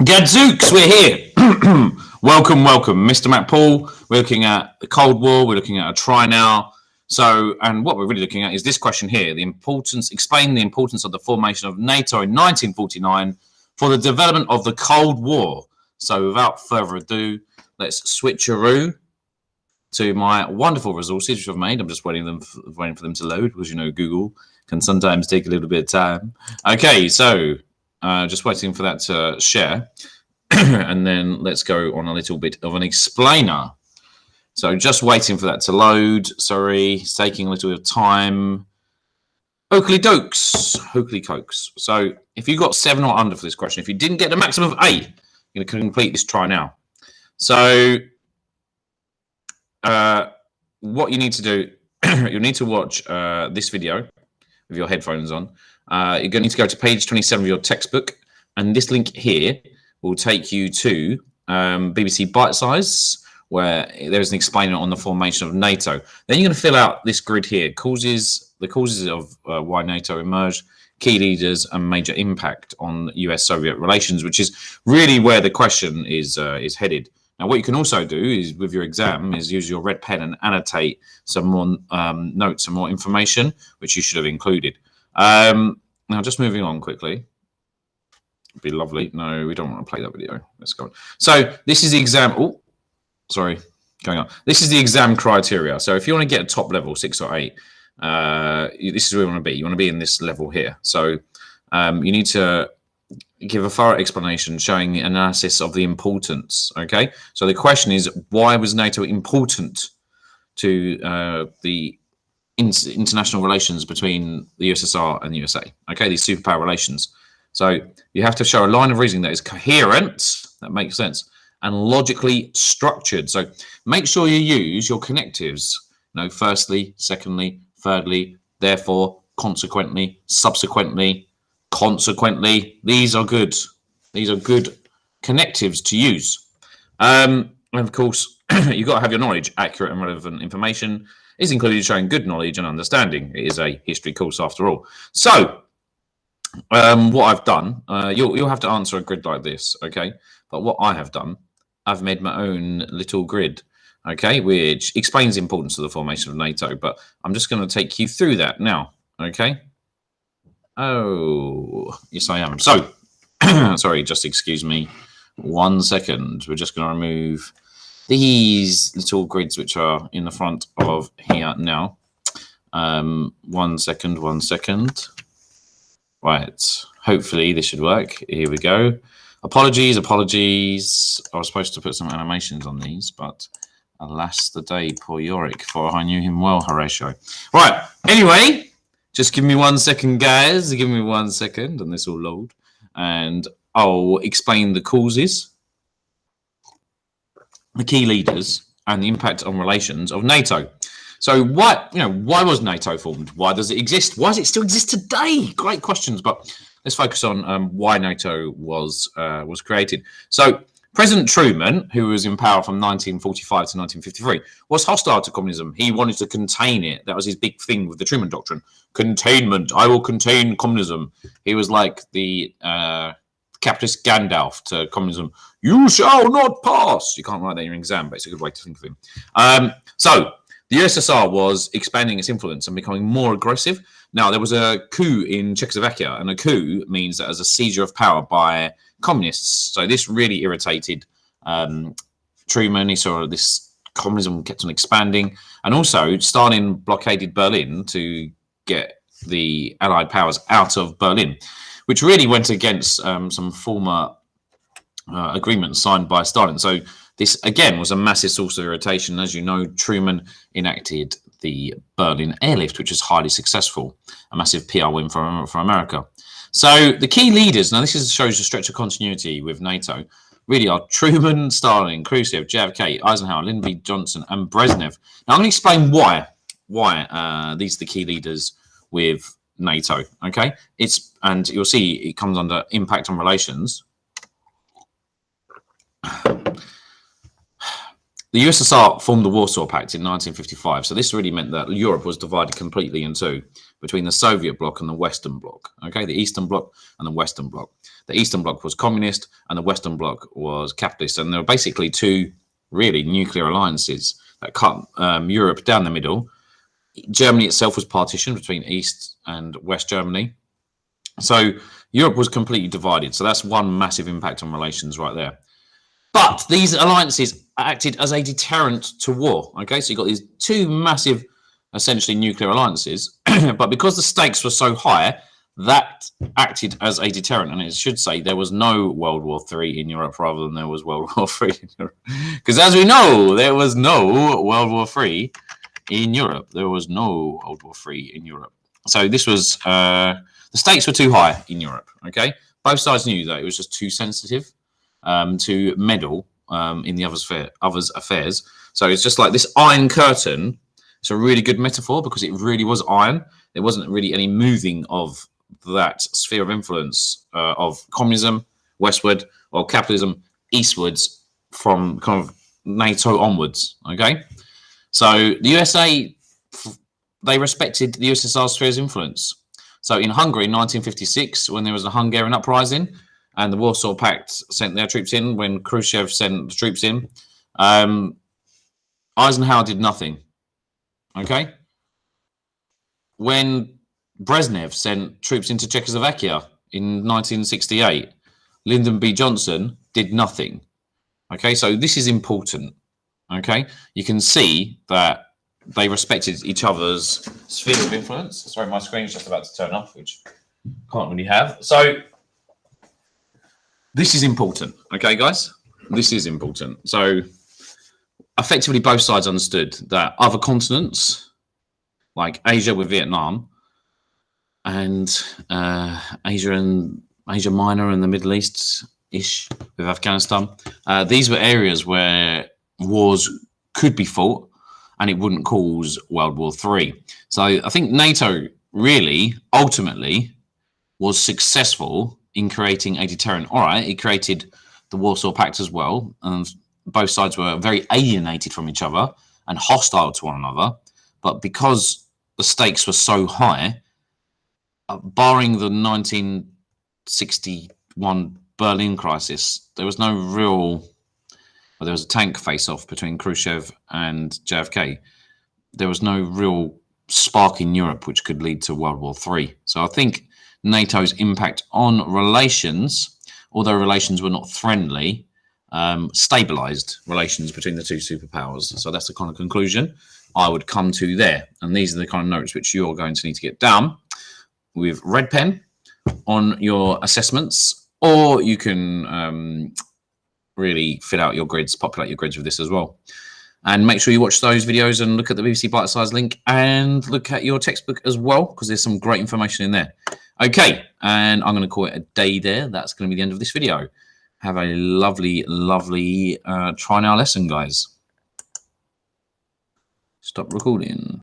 Gadzooks, we're here. welcome, Mr. Mack-Poole. We're looking at the Cold War. We're looking at a try now. And what we're really looking at is this question here: explain the importance of the formation of NATO in 1949 for the development of the Cold War. So, without further ado, let's switcheroo to my wonderful resources which I've made. I'm just waiting for them to load because Google can sometimes take a little bit of time. Okay, so. Just waiting for that to share. And then let's go on a little bit of an explainer. So just waiting for that to load. Sorry, it's taking a little bit of time. Oakley dokes. So if you got 7 or under for this question, if you didn't get the maximum of 8, you're going to complete this try now. So what you need to do, you'll need to watch this video with your headphones on. You're going to need to go to page 27 of your textbook, and this link here will take you to BBC Bite Size, where there's an explainer on the formation of NATO. Then you're going to fill out this grid here: the causes of why NATO emerged, key leaders, and major impact on US-Soviet relations, which is really where the question is headed. Now, what you can also do is, with your exam, is use your red pen and annotate some more notes, some more information, which you should have included. Now, just moving on quickly. It'd be lovely. No, we don't want to play that video. Let's go on. So this is the exam. Oh, sorry, going on. This is the exam criteria. So if you want to get a top level, 6 or 8, this is where you want to be. You want to be in this level here. So you need to give a thorough explanation showing the analysis of the importance. Okay. So the question is, why was NATO important to the international relations between the USSR and the USA? Okay, these superpower relations. So you have to show a line of reasoning that is coherent, that makes sense, and logically structured. So make sure you use your connectives. Firstly, secondly, thirdly, therefore, consequently, subsequently, consequently. These are good. These are good connectives to use. And of course, you've got to have your knowledge, accurate and relevant information is included, showing good knowledge and understanding. It is a history course after all. So what I've done, you'll have to answer a grid like this, okay? But what I have done, I've made my own little grid, okay, which explains the importance of the formation of NATO. But I'm just going to take you through that now, okay? Oh, yes, I am. So, sorry, just excuse me 1 second. We're just going to remove these little grids which are in the front of here now. 1 second. Right, hopefully this should work. Here we go. Apologies. I was supposed to put some animations on these, but alas the day, poor Yorick, for I knew him well, Horatio. Right, anyway, just give me 1 second, guys. Give me 1 second, and this will load. And I'll explain the causes, the key leaders, and the impact on relations of NATO. So why was NATO formed? Why does it exist? Why does it still exist today? Great questions, but let's focus on why NATO was created. So President Truman, who was in power from 1945 to 1953, was hostile to communism. He wanted to contain it. That was his big thing with the Truman Doctrine. Containment. I will contain communism. He was like the capitalist Gandalf to communism. You shall not pass. You can't write that in your exam, but it's a good way to think of him. So the USSR was expanding its influence and becoming more aggressive. Now, there was a coup in Czechoslovakia, and a coup means that as a seizure of power by communists. So this really irritated Truman. He saw this communism kept on expanding. And also, Stalin blockaded Berlin to get the Allied powers out of Berlin, which really went against some former agreements signed by Stalin. So this, again, was a massive source of irritation. As you know, Truman enacted the Berlin airlift, which was highly successful, a massive PR win for America. So the key leaders, now this shows the stretch of continuity with NATO, really are Truman, Stalin, Khrushchev, JFK, Eisenhower, Lyndon B. Johnson, and Brezhnev. Now I'm going to explain why these are the key leaders with NATO, okay? And you'll see it comes under impact on relations. The USSR formed the Warsaw Pact in 1955, so this really meant that Europe was divided completely in two. between the Soviet bloc and the Western bloc. Okay, the Eastern bloc and the Western bloc. The Eastern bloc was communist and the Western bloc was capitalist. And there were basically two really nuclear alliances that cut Europe down the middle. Germany itself was partitioned between East and West Germany. So Europe was completely divided. So that's one massive impact on relations right there. But these alliances acted as a deterrent to war. Okay, so you've got these two massive, essentially nuclear alliances. But because the stakes were so high, that acted as a deterrent. And it should say there was no World War III in Europe rather than there was World War III in Europe. Because as we know, there was no World War III in Europe. There was no World War III in Europe. So this was, the stakes were too high in Europe. Okay, both sides knew that it was just too sensitive to meddle in the other's affairs. So it's just like this Iron Curtain. It's a really good metaphor because it really was iron. There wasn't really any moving of that sphere of influence of communism westward or capitalism eastwards from kind of NATO onwards. Okay, so the USA, they respected the USSR sphere's influence. So in Hungary in 1956, when there was a Hungarian uprising and the Warsaw Pact sent their troops in, when Khrushchev sent the troops in, Eisenhower did nothing. Okay, when Brezhnev sent troops into Czechoslovakia in 1968, Lyndon B. Johnson did nothing. Okay, so this is important. Okay, you can see that they respected each other's sphere of influence. Sorry, my screen is just about to turn off, which can't really have. So this is important. Okay, guys, this is important. So effectively, both sides understood that other continents, like Asia with Vietnam, and Asia Minor and the Middle East-ish with Afghanistan, these were areas where wars could be fought and it wouldn't cause World War III. So I think NATO really, ultimately, was successful in creating a deterrent. All right, it created the Warsaw Pact as well, and both sides were very alienated from each other and hostile to one another. But because the stakes were so high, barring the 1961 Berlin crisis, there was no real... Well, there was a tank face-off between Khrushchev and JFK. There was no real spark in Europe which could lead to World War III. So I think NATO's impact on relations, although relations were not friendly, stabilized relations between the two superpowers. So that's the kind of conclusion I would come to there. And these are the kind of notes which you're going to need to get down with red pen on your assessments, or you can really fill out your grids, populate your grids with this as well. And make sure you watch those videos and look at the BBC Bite Size link and look at your textbook as well, because there's some great information in there. Okay, and I'm going to call it a day there. That's going to be the end of this video. Have a lovely, lovely try now lesson, guys. Stop recording.